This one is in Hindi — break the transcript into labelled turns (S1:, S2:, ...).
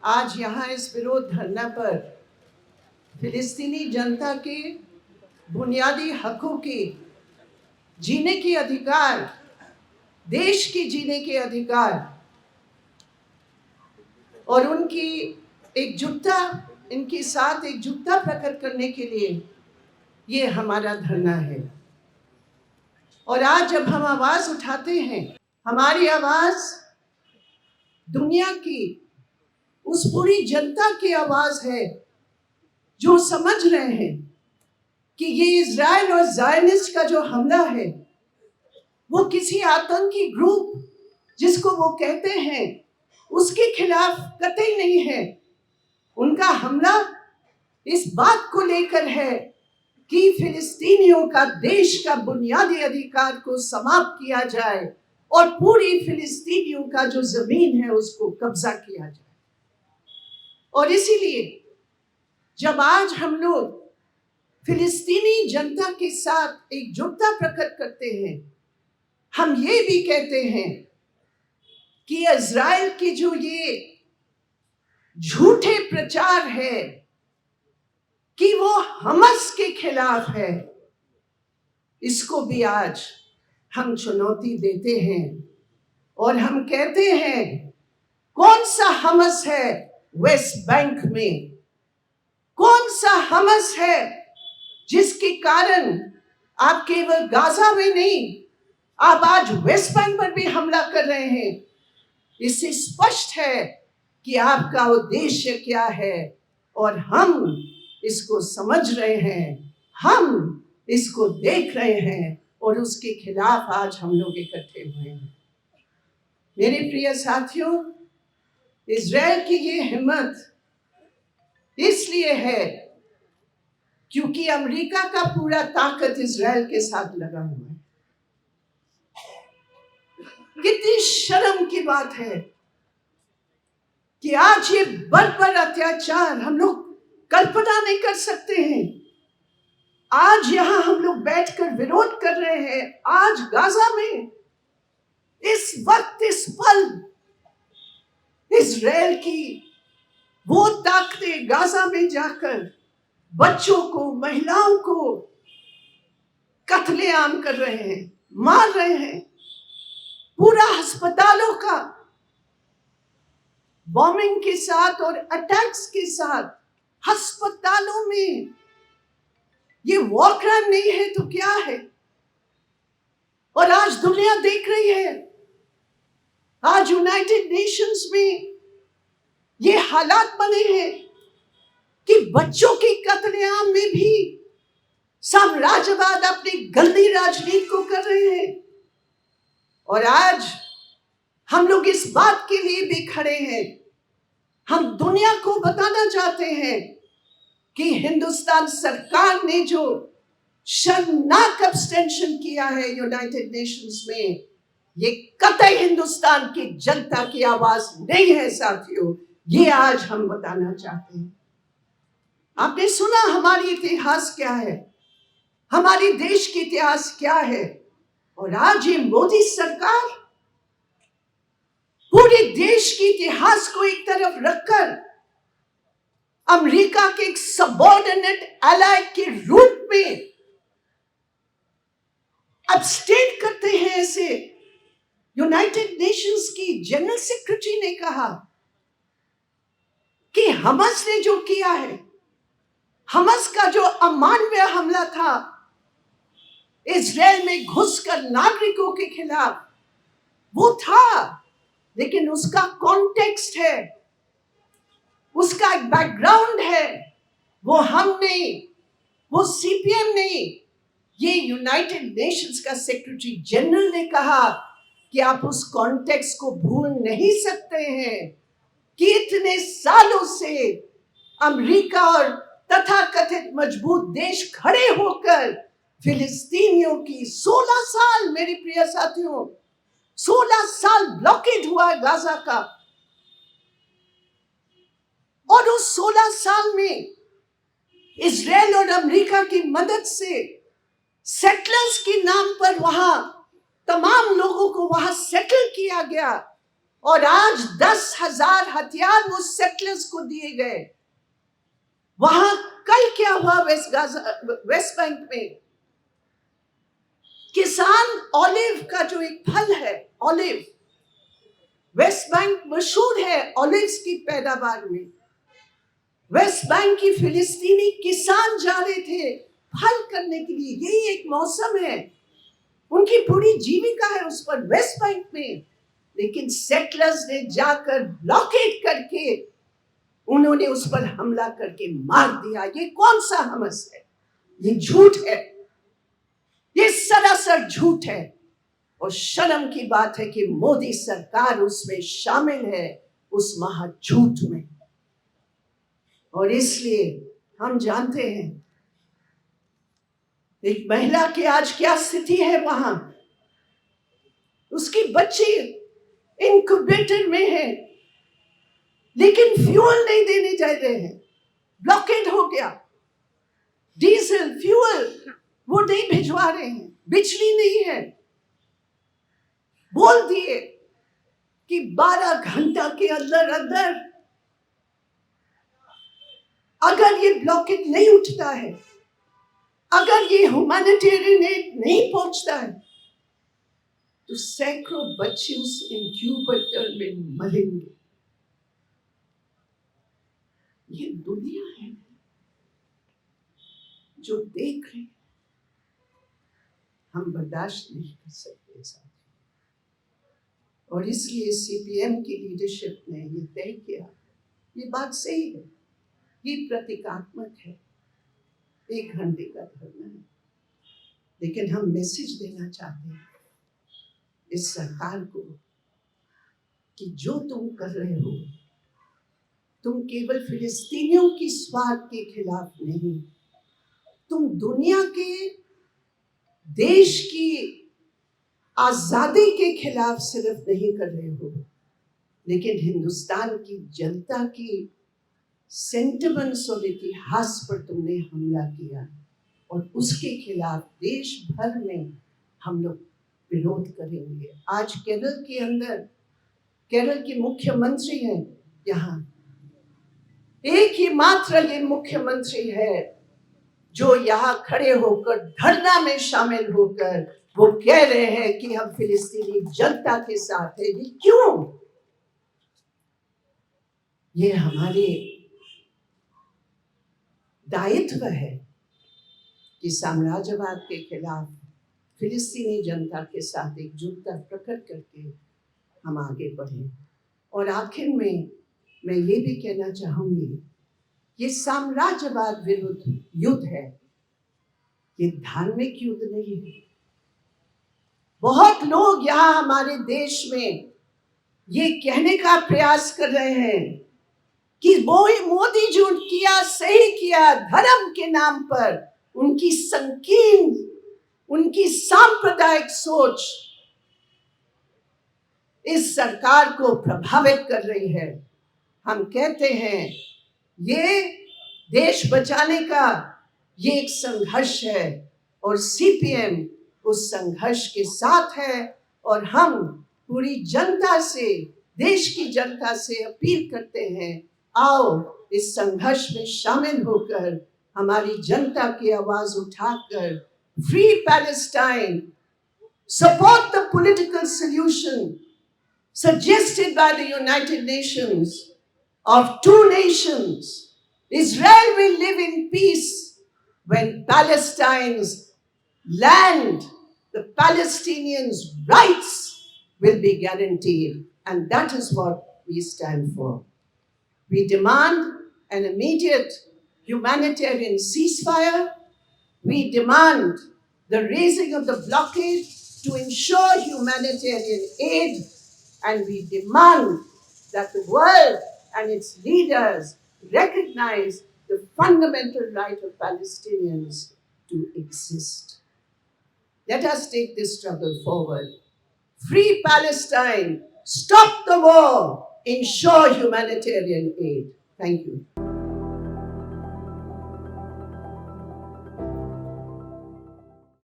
S1: आज यहाँ इस विरोध धरना पर फिलिस्तीनी जनता के बुनियादी हकों के जीने के अधिकार, देश के जीने के अधिकार और उनकी एकजुटता, इनके साथ एकजुटता प्रकट करने के लिए ये हमारा धरना है। और आज जब हम आवाज उठाते हैं, हमारी आवाज दुनिया की उस पूरी जनता की आवाज है जो समझ रहे हैं कि ये इजराइल और ज़ायनिस्ट का जो हमला है वो किसी आतंकी ग्रुप जिसको वो कहते हैं उसके खिलाफ कतई नहीं है। उनका हमला इस बात को लेकर है कि फिलिस्तीनियों का देश का बुनियादी अधिकार को समाप्त किया जाए और पूरी फिलिस्तीनियों का जो जमीन है उसको कब्जा किया जाए। और इसीलिए जब आज हम लोग फिलिस्तीनी जनता के साथ एकजुटता प्रकट करते हैं, हम ये भी कहते हैं कि इजराइल की जो ये झूठे प्रचार है कि वो हमास के खिलाफ है, इसको भी आज हम चुनौती देते हैं और हम कहते हैं कौन सा हमास है वेस्ट बैंक में, कौन सा हमास है जिसके कारण आप केवल गाजा में नहीं, आप आज वेस्ट बैंक पर भी हमला कर रहे हैं। इससे स्पष्ट है कि आपका उद्देश्य क्या है और हम इसको समझ रहे हैं, हम इसको देख रहे हैं और उसके खिलाफ आज हम लोग इकट्ठे हुए हैं। मेरे प्रिय साथियों, इजराइल की ये हिम्मत इसलिए है क्योंकि अमेरिका का पूरा ताकत इजराइल के साथ लगा हुआ है। कितनी शर्म की बात है कि आज ये बर्बर अत्याचार हम लोग कल्पना नहीं कर सकते हैं। आज यहां हम लोग बैठकर विरोध कर रहे हैं। आज गाजा में इस वक्त इस पल इजराइल की वो ताकतें गाजा में जाकर बच्चों को, महिलाओं को कत्लेआम कर रहे हैं, मार रहे हैं। पूरा अस्पतालों का बॉम्बिंग के साथ और अटैक्स के साथ अस्पतालों में ये वॉर क्राइम नहीं है तो क्या है? और आज दुनिया देख रही है, आज यूनाइटेड नेशंस में ये हालात बने हैं कि बच्चों की कत्लेआम में भी साम्राज्यवाद अपनी गंदी राजनीति को कर रहे हैं। और आज हम लोग इस बात के लिए भी खड़े हैं, हम दुनिया को बताना चाहते हैं कि हिंदुस्तान सरकार ने जो शर्मनाक अब्स्टेंशन किया है यूनाइटेड नेशंस में, ये कतई हिंदुस्तान की जनता की आवाज नहीं है साथियों। ये आज हम बताना चाहते हैं। आपने सुना हमारी इतिहास क्या है, हमारी देश की इतिहास क्या है, और आज ये मोदी सरकार पूरे देश के इतिहास को एक तरफ रखकर अमेरिका के एक सबऑर्डिनेट एलाय के रूप में अब्स्टेन करते हैं। ऐसे यूनाइटेड नेशंस की जनरल सेक्रेटरी ने कहा कि हमास ने जो किया है, हमास का जो अमानवीय हमला था इजराइल में घुसकर नागरिकों के खिलाफ, वो था, लेकिन उसका कॉन्टेक्स्ट है, उसका एक बैकग्राउंड है। वो हम नहीं, वो सीपीएम नहीं, ये यूनाइटेड नेशंस का सेक्रेटरी जनरल ने कहा कि आप उस कॉन्टेक्स्ट को भूल नहीं सकते हैं कि इतने सालों से अमेरिका और तथाकथित मजबूत देश खड़े होकर फिलिस्तीनियों की 16 साल, मेरे प्रिय साथियों, 16 साल ब्लॉकेड हुआ गाजा का, और उस 16 साल में इजराइल और अमेरिका की मदद से सेटलर्स के नाम पर वहां तमाम लोगों को वहां सेटल किया गया। और आज 10,000 हथियार वो सेटलर्स को दिए गए। वहां कल क्या हुआ वेस्ट बैंक में? किसान ऑलिव का जो एक फल है, ऑलिव, वेस्ट बैंक मशहूर है ऑलिव्स की पैदावार में। वेस्ट बैंक की फिलिस्तीनी किसान जा रहे थे फल करने के लिए, यही एक मौसम है, उनकी पूरी जीविका है उस पर, वेस्ट बैंक में। लेकिन सेटलर्स ने जाकर ब्लॉकेड करके उन्होंने उस पर हमला करके मार दिया। ये कौन सा हमस है? ये झूठ है, ये सरासर झूठ है। और शर्म की बात है कि मोदी सरकार उसमें शामिल है, उस महाझूठ में। और इसलिए हम जानते हैं एक महिला की आज क्या स्थिति है वहां। उसकी बच्ची इनक्यूबेटर में है, लेकिन फ्यूल नहीं देने जा रहे हैं, ब्लॉकेड हो गया। डीजल फ्यूल वो नहीं भिजवा रहे हैं, बिजली नहीं है। बोल दिए कि 12 घंटा के अंदर अंदर अगर ये ब्लॉकेज नहीं उठता है, अगर ये ह्यूमैनिटेरियन एड नहीं पहुंचता है, तो सैकड़ों बच्चे उस इनक्यूबेटर में मरेंगे। ये दुनिया है जो देख रहे, हम बर्दाश्त नहीं कर सकते साथ। और इसलिए सीपीएम की लीडरशिप ने ये तय किया, ये बात सही है, ये प्रतीकात्मक है, 1 घंटे का धरना है, लेकिन हम मैसेज देना चाहते हैं इस सरकार को कि जो तुम कर रहे हो, तुम केवल फिलिस्तीनियों की स्वार्थ के खिलाफ नहीं, तुम दुनिया के देश की आजादी के खिलाफ सिर्फ नहीं कर रहे हो, लेकिन हिंदुस्तान की जनता की सेंटिमेंट्स और इतिहास पर तुमने हमला किया, और उसके खिलाफ देश भर में हम लोग विरोध करेंगे। आज केरल के अंदर, केरल के मुख्यमंत्री हैं यहाँ, एक ही मात्र ये मुख्यमंत्री है जो यहाँ खड़े होकर धरना में शामिल होकर वो कह रहे हैं कि हम फिलिस्तीनी जनता के साथ हैं। ये क्यों? ये हमारे दायित्व है कि साम्राज्यवाद के खिलाफ फिलिस्तीनी जनता के साथ एकजुटता प्रकट करके हम आगे बढ़ें। और आखिर में मैं ये भी कहना चाहूंगी, ये साम्राज्यवाद विरुद्ध युद्ध है, ये धार्मिक युद्ध नहीं है। बहुत लोग यहाँ हमारे देश में ये कहने का प्रयास कर रहे हैं कि मोदी जो किया सही किया, धर्म के नाम पर उनकी संकीर्ण, उनकी सांप्रदायिक सोच इस सरकार को प्रभावित कर रही है। हम कहते हैं ये देश बचाने का ये एक संघर्ष है, और सीपीएम उस संघर्ष के साथ है। और हम पूरी जनता से, देश की जनता से अपील करते हैं, आओ इस संघर्ष में शामिल होकर हमारी जनता की आवाज उठाकर free Palestine, support the political solution suggested by the United Nations of 2 nations. Israel will live in peace when Palestine's land, the Palestinians' rights will be guaranteed. And that is what we stand for. We demand an immediate humanitarian ceasefire. We demand the raising of the blockade to ensure humanitarian aid. And we demand that the world and its leaders recognize the fundamental right of Palestinians to exist. Let us take this struggle forward. Free Palestine, stop the war, ensure humanitarian aid. Thank you.